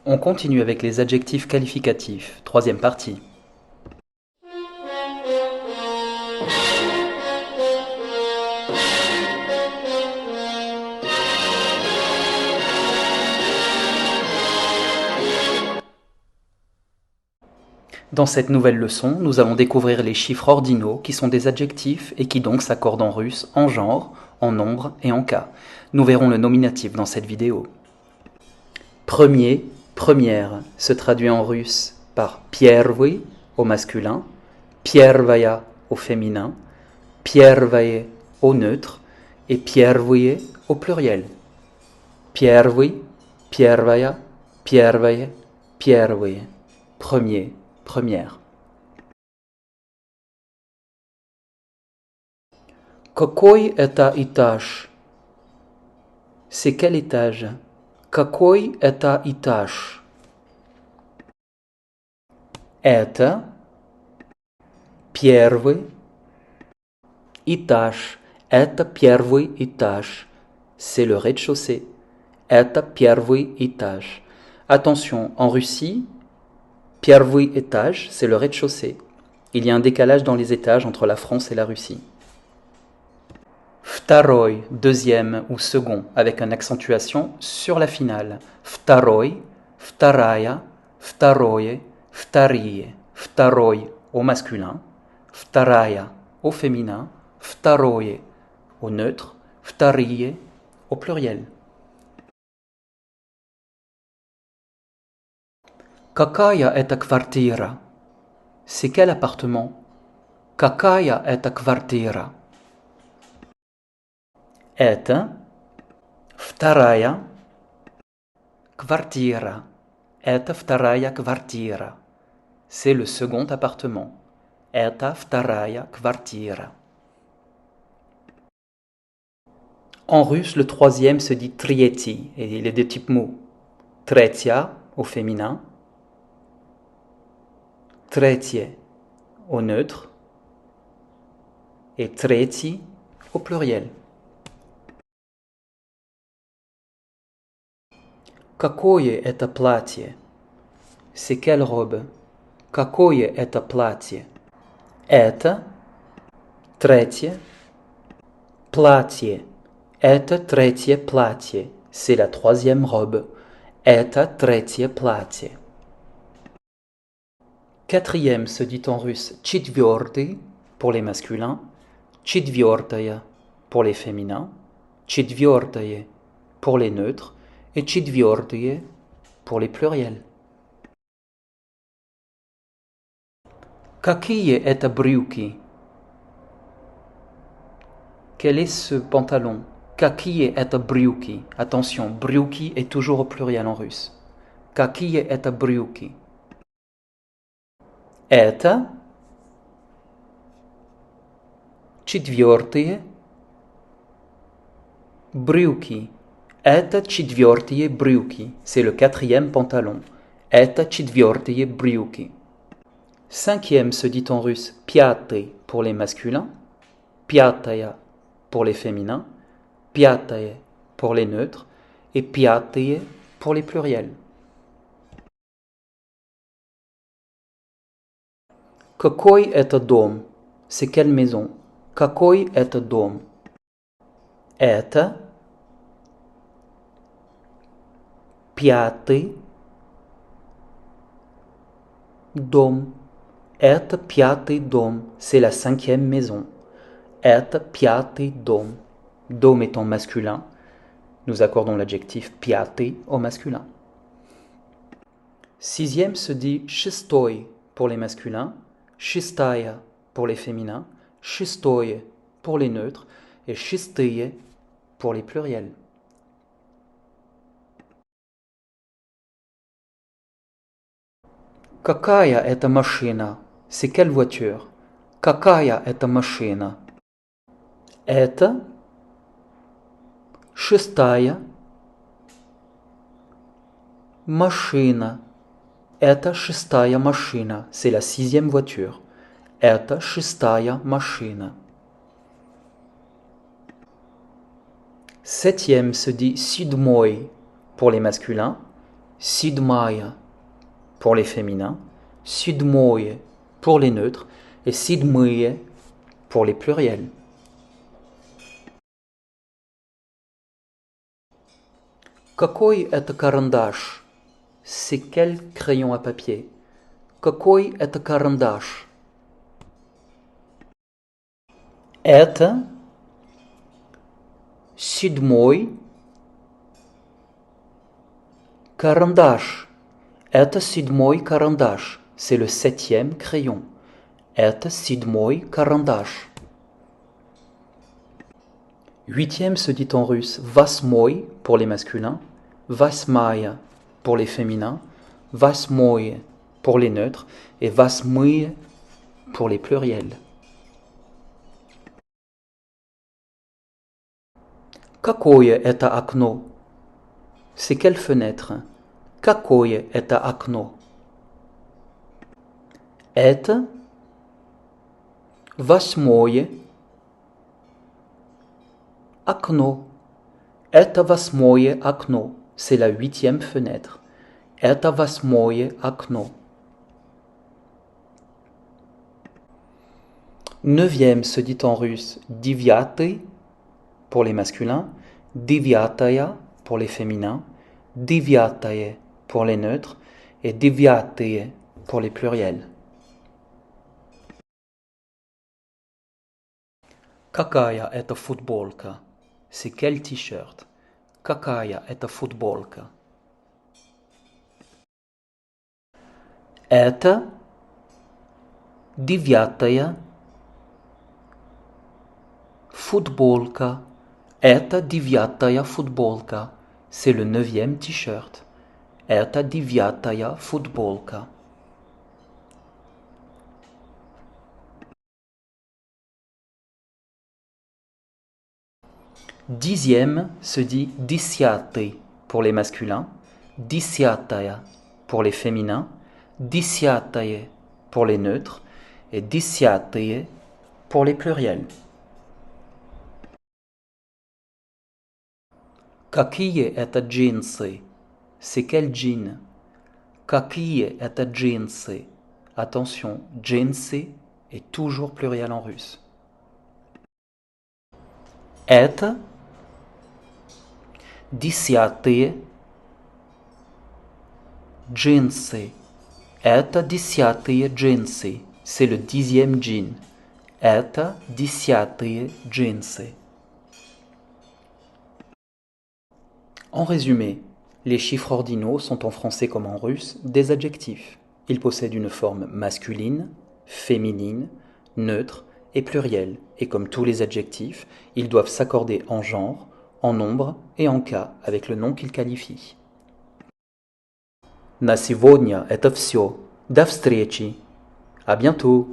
On continue avec les adjectifs qualificatifs, troisième partie. Dans cette nouvelle leçon, nous allons découvrir les chiffres ordinaux qui sont des adjectifs et qui donc s'accordent en russe en genre, en nombre et en cas. Nous verrons le nominatif dans cette vidéo. Premier, première se traduit en russe par первый au masculin, первая au féminin, первое au neutre et первые au pluriel. Первый, первая, первое, первые. Premier, première. Какой это этаж? C'est quel étage? Какой это этаж? Это первый этаж. Это первый этаж. C'est le rez-de-chaussée. Это первый этаж. Attention, en Russie, первый étage, c'est le rez-de-chaussée. Il y a un décalage dans les étages entre la France et la Russie. Второй, deuxième ou second, avec une accentuation sur la finale. Второй, вторая, второе, вторые. Второй au masculin, вторая au féminin, второе au neutre, вторые au pluriel. Какая это квартира? C'est quel appartement? Какая это квартира? Это вторая квартира. Это вторая квартира. C'est le second appartement. Это вторая квартира. En russe, le troisième se dit третий, et il est de type mot. Третья au féminin, третье au neutre et третий au pluriel. Какое это платье? C'est quelle robe? Какое это платье? Это третье платье. Это третье платье. C'est la troisième robe. Это третье платье. Quatrième se dit en russe четвертый pour les masculins, четвертая pour les féminins, четвертое pour les neutres et четвертые pour les pluriels. Какие это брюки? Quel est ce pantalon? Какие это брюки? Attention, брюки est toujours au pluriel en russe. Какие это брюки? Это четвертые брюки. Это четвертые брюки. C'est le quatrième pantalon. Это четвертые брюки. Cinquième se dit en russe пятый pour les masculins, пятая pour les féminins, пятое pour les neutres et пятые pour les pluriels. Какой это дом? C'est quelle maison? Какой это дом? Это пятый дом. Это пятый дом. C'est la cinquième maison. Это пятый дом. Dom étant masculin, nous accordons l'adjectif пятый au masculin. Sixième se dit шестой pour les masculins, шестая pour les féminins, шестое pour les neutres et шестые pour les pluriels. Какая это машина? C'est quelle voiture? Какая это машина? Это шестая машина. Это шестая машина. C'est la sixième voiture. Это шестая машина. Septième se dit седьмой pour les masculins, Седьмая pour les féminins, седьмое pour les neutres et седьмые pour les pluriels. Какой это карандаш? C'est quel crayon à papier? Какой это карандаш? Это седьмой карандаш. Это седьмой карандаш. C'est le septième crayon. Это седьмой карандаш. Huitième se dit en russe восьмой pour les masculins, восьмая pour les féminins, восьмое pour les neutres et восьмые pour les pluriels. Какое это окно? C'est quelle fenêtre? Какое это окно? Это восьмое окно. Это восьмое окно. C'est la huitième fenêtre. Это восьмое окно. Neuvième se dit en russe девятый pour les masculins, девятая pour les féminins, девятое pour les neutres et девятые pour les pluriels. Какая это футболка? C'est quel t-shirt? Какая это футболка? Это девятая футболка. Это девятая футболка. C'est le neuvième t-shirt. Это девятая футболка. Dixième se dit десятый pour les masculins, десятая pour les féminins, десятое pour les neutres et десятые pour les pluriels. Какие это джинсы? C'est quel jean? Какие это джинсы? Attention, джинсы est toujours pluriel en russe. Это десятые джинсы. Это десятые джинсы. C'est le dixième jean. Это десятые джинсы. En résumé, les chiffres ordinaux sont en français comme en russe des adjectifs. Ils possèdent une forme masculine, féminine, neutre et plurielle. Et comme tous les adjectifs, ils doivent s'accorder en genre, en nombre et en cas avec le nom qu'ils qualifient. На сегодня это все. До встречи. À bientôt.